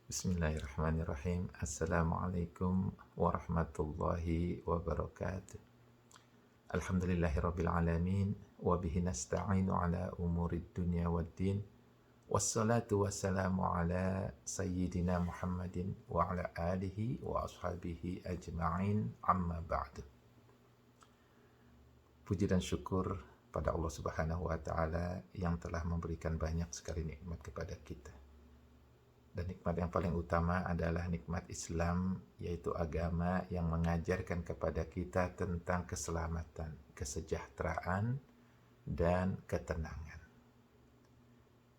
Bismillahirrahmanirrahim. Assalamualaikum warahmatullahi wabarakatuh. Alhamdulillahirabbil alamin wa bihi nasta'inu ala umurid dunya waddin. Wassalatu wassalamu ala sayyidina Muhammadin wa ala alihi wa ashabihi ajma'in, amma ba'du. Puji dan syukur pada Allah Subhanahu wa taala yang telah memberikan banyak sekali nikmat kepada kita. Dan nikmat yang paling utama adalah nikmat Islam, yaitu agama yang mengajarkan kepada kita tentang keselamatan, kesejahteraan, dan ketenangan.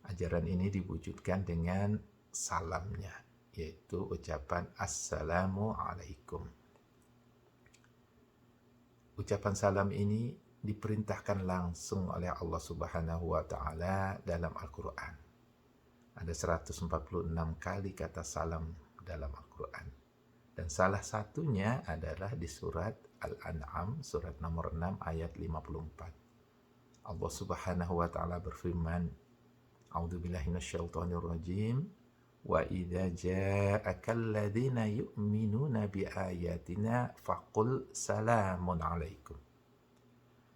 Ajaran ini diwujudkan dengan salamnya, yaitu ucapan Assalamualaikum. Ucapan salam ini diperintahkan langsung oleh Allah Subhanahu wa taala dalam Al-Qur'an. Ada 146 kali kata salam dalam Al-Quran. Dan salah satunya adalah di surat Al-An'am, surat nomor 6 ayat 54. Allah Subhanahu wa ta'ala berfirman, A'udzubillahi minasyaitonirrajim, wa idza ja'akal ladzina yu'minuna biayatina faqul salamun alaikum.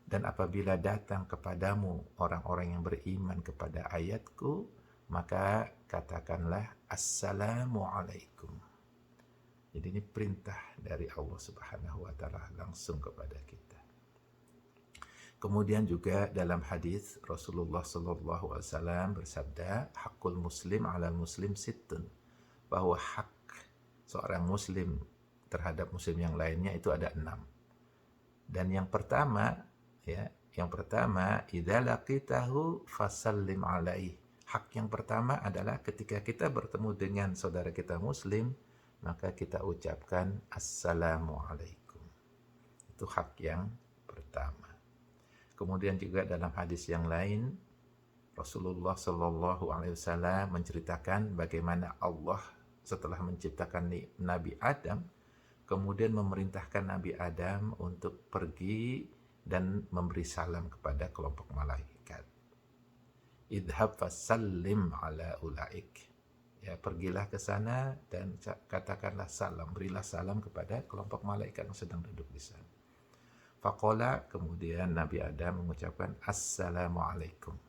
Dan apabila datang kepadamu orang-orang yang beriman kepada ayatku, maka katakanlah Assalamualaikum. Jadi ini perintah dari Allah Subhanahu wa taala langsung kepada kita. Kemudian juga dalam hadis Rasulullah sallallahu alaihi wasallam bersabda, hakul muslim 'alal muslim sittun, bahwa hak seorang muslim terhadap muslim yang lainnya itu ada 6. Dan yang pertama, idza laqitahu fasallim alaihi. Hak yang pertama adalah ketika kita bertemu dengan saudara kita muslim, maka kita ucapkan Assalamualaikum. Itu hak yang pertama. Kemudian juga dalam hadis yang lain, Rasulullah Shallallahu Alaihi Wasallam menceritakan bagaimana Allah setelah menciptakan Nabi Adam, kemudian memerintahkan Nabi Adam untuk pergi dan memberi salam kepada kelompok malaikat. Idhab fasallim ala ulaik. Ya, pergilah ke sana dan katakanlah salam, berilah salam kepada kelompok malaikat yang sedang duduk di sana. Faqala, kemudian Nabi Adam mengucapkan Assalamualaikum.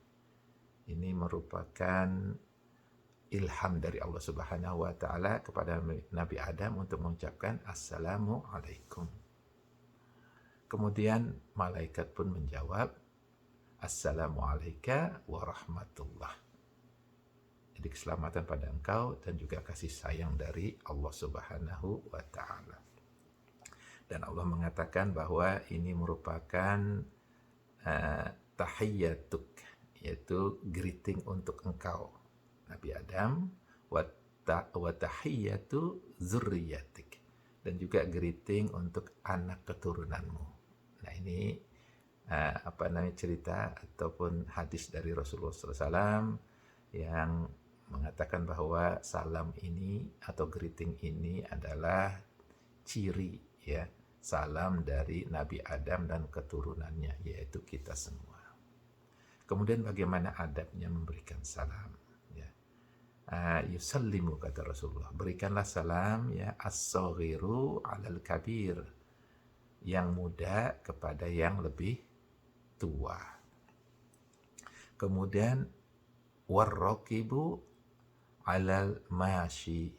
Ini merupakan ilham dari Allah Subhanahu wa taala kepada Nabi Adam untuk mengucapkan Assalamualaikum. Kemudian malaikat pun menjawab Assalamualaikum warahmatullah. Jadi keselamatan pada engkau dan juga kasih sayang dari Allah Subhanahu wa ta'ala. Dan Allah mengatakan bahwa ini merupakan tahiyyatuk, yaitu greeting untuk engkau Nabi Adam, wa tahiyyatu zurriyatik, dan juga greeting untuk anak keturunanmu. Nah ini cerita ataupun hadis dari Rasulullah SAW yang mengatakan bahwa salam ini atau greeting ini adalah ciri salam dari Nabi Adam dan keturunannya, yaitu kita semua. Kemudian bagaimana adabnya memberikan salam? Yusallimu, kata Rasulullah, berikanlah salam as-saghiru 'alal kabir, yang muda kepada yang lebih tua. Kemudian warraqibu 'alal masyi,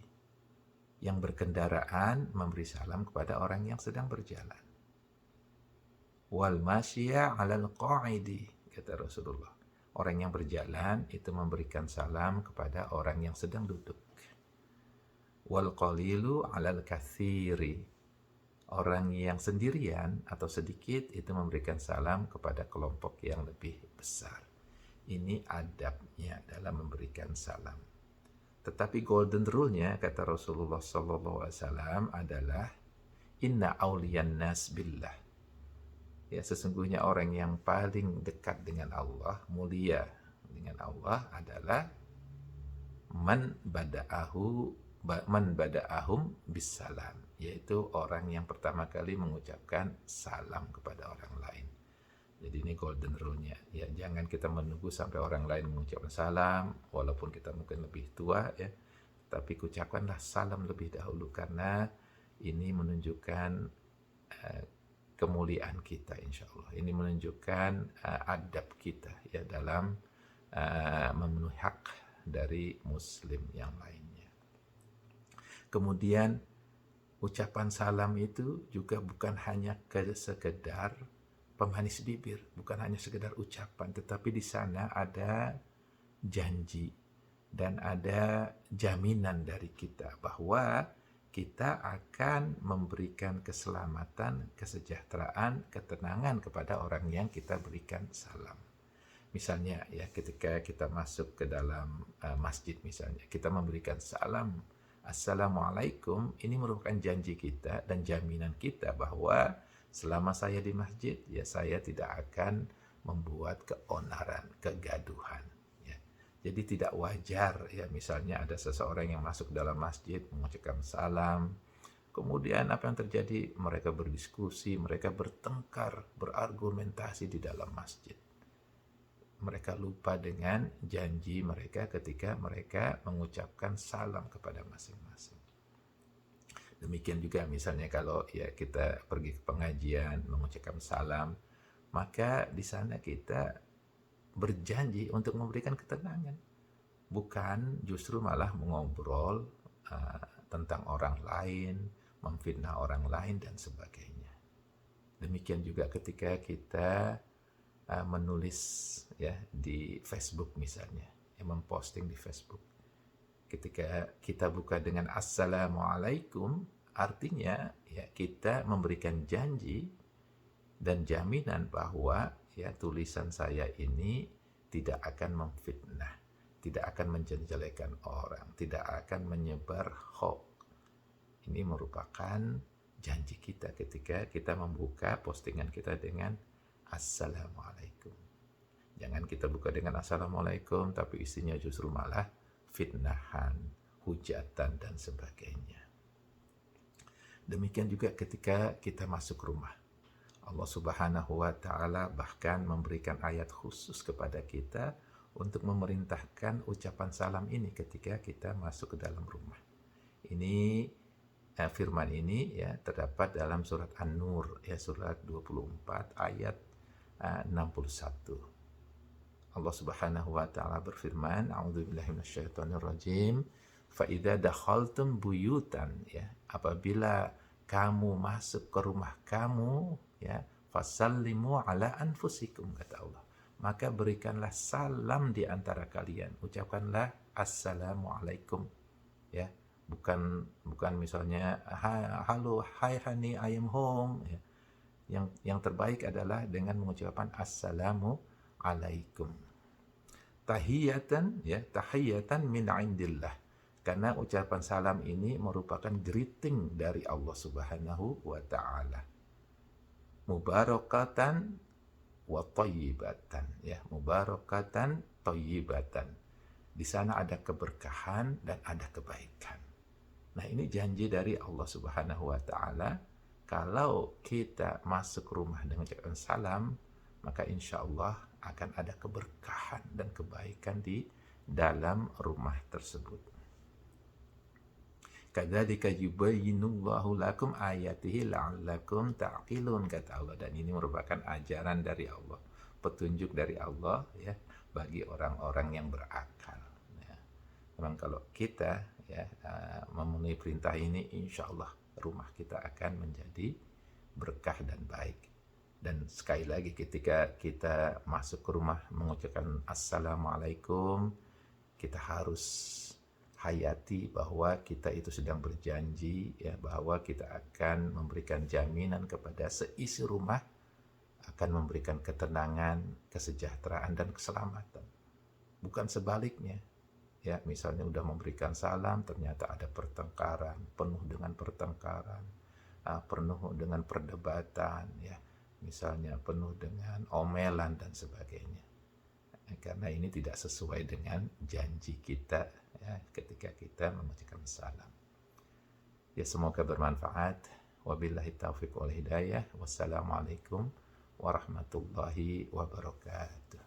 yang berkendaraan memberi salam kepada orang yang sedang berjalan. Wal masyiya 'alal qa'idi, kata Rasulullah, orang yang berjalan itu memberikan salam kepada orang yang sedang duduk. Wal qalilu 'alal katsiri, orang yang sendirian atau sedikit itu memberikan salam kepada kelompok yang lebih besar. Ini adabnya dalam memberikan salam. Tetapi golden rule-nya, kata Rasulullah SAW, adalah inna awliyan nas billah. Ya, sesungguhnya orang yang paling dekat dengan Allah, mulia dengan Allah, adalah man bada'ahum bisalam, yaitu orang yang pertama kali mengucapkan salam kepada orang lain. Jadi ini golden rule-nya. Ya, jangan kita menunggu sampai orang lain mengucapkan salam, walaupun kita mungkin lebih tua, tapi ucapkanlah salam lebih dahulu karena ini menunjukkan kemuliaan kita insya Allah. Ini menunjukkan adab kita ya dalam memenuhi hak dari muslim yang lainnya. Kemudian ucapan salam itu juga bukan hanya sekedar pemanis bibir, bukan hanya sekedar ucapan, tetapi di sana ada janji dan ada jaminan dari kita bahwa kita akan memberikan keselamatan, kesejahteraan, ketenangan kepada orang yang kita berikan salam. Misalnya ya ketika kita masuk ke dalam masjid misalnya, kita memberikan salam Assalamualaikum, ini merupakan janji kita dan jaminan kita bahwa selama saya di masjid, ya saya tidak akan membuat keonaran, kegaduhan. Ya. Jadi tidak wajar ya misalnya ada seseorang yang masuk dalam masjid mengucapkan salam, kemudian apa yang terjadi? Mereka berdiskusi, mereka bertengkar, berargumentasi di dalam masjid. Mereka lupa dengan janji mereka ketika mereka mengucapkan salam kepada masing-masing. Demikian juga misalnya kalau ya kita pergi ke pengajian mengucapkan salam, maka di sana kita berjanji untuk memberikan ketenangan, bukan justru malah mengobrol tentang orang lain, memfitnah orang lain dan sebagainya. Demikian juga ketika kita menulis ya di Facebook misalnya, memposting di Facebook. Ketika kita buka dengan Assalamualaikum, artinya ya kita memberikan janji dan jaminan bahwa ya tulisan saya ini tidak akan memfitnah, tidak akan menjelek-jelekan orang, tidak akan menyebar hoax. Ini merupakan janji kita ketika kita membuka postingan kita dengan Assalamualaikum. Jangan kita buka dengan Assalamualaikum tapi isinya justru malah fitnahan, hujatan dan sebagainya. Demikian juga ketika kita masuk rumah. Allah Subhanahu wa taala bahkan memberikan ayat khusus kepada kita untuk memerintahkan ucapan salam ini ketika kita masuk ke dalam rumah. Ini firman ini ya terdapat dalam surat An-Nur ya surat 24 ayat 61. Allah Subhanahu wa taala berfirman, A'udzubillahi minasyaitonirrajim, fa idza dakhaltum buyutan ya, apabila kamu masuk ke rumah kamu ya, fasallimu ala anfusikum kata Allah. Maka berikanlah salam di antara kalian, ucapkanlah assalamualaikum ya. Bukan misalnya halo, hi honey, I am home ya. Yang terbaik adalah dengan mengucapkan assalamu alaikum. Tahiyatan ya, tahiyatan min indillah. Karena ucapan salam ini merupakan greeting dari Allah Subhanahu wa taala. Mubarakatan wa thayyibatan ya, mubarakatan thayyibatan. Di sana ada keberkahan dan ada kebaikan. Nah, ini janji dari Allah Subhanahu wa taala. Kalau kita masuk rumah dengan ucapan salam, maka insya Allah akan ada keberkahan dan kebaikan di dalam rumah tersebut. Kadzalika yubayyinullahu lakum ayatihi la'allakum ta'qilun kata Allah, dan ini merupakan ajaran dari Allah, petunjuk dari Allah ya bagi orang-orang yang berakal. Ya. Memang kalau kita ya memenuhi perintah ini, insya Allah rumah kita akan menjadi berkah dan baik. Dan sekali lagi ketika kita masuk ke rumah mengucapkan Assalamualaikum, kita harus hayati bahwa kita itu sedang berjanji ya bahwa kita akan memberikan jaminan kepada seisi rumah, akan memberikan ketenangan, kesejahteraan dan keselamatan. Bukan sebaliknya. Ya, misalnya udah memberikan salam ternyata ada pertengkaran, penuh dengan pertengkaran, penuh dengan perdebatan ya. Misalnya penuh dengan omelan dan sebagainya. Karena ini tidak sesuai dengan janji kita ya, ketika kita mengucapkan salam. Ya, semoga bermanfaat. Wabillahi taufiq wal hidayah. Wassalamualaikum warahmatullahi wabarakatuh.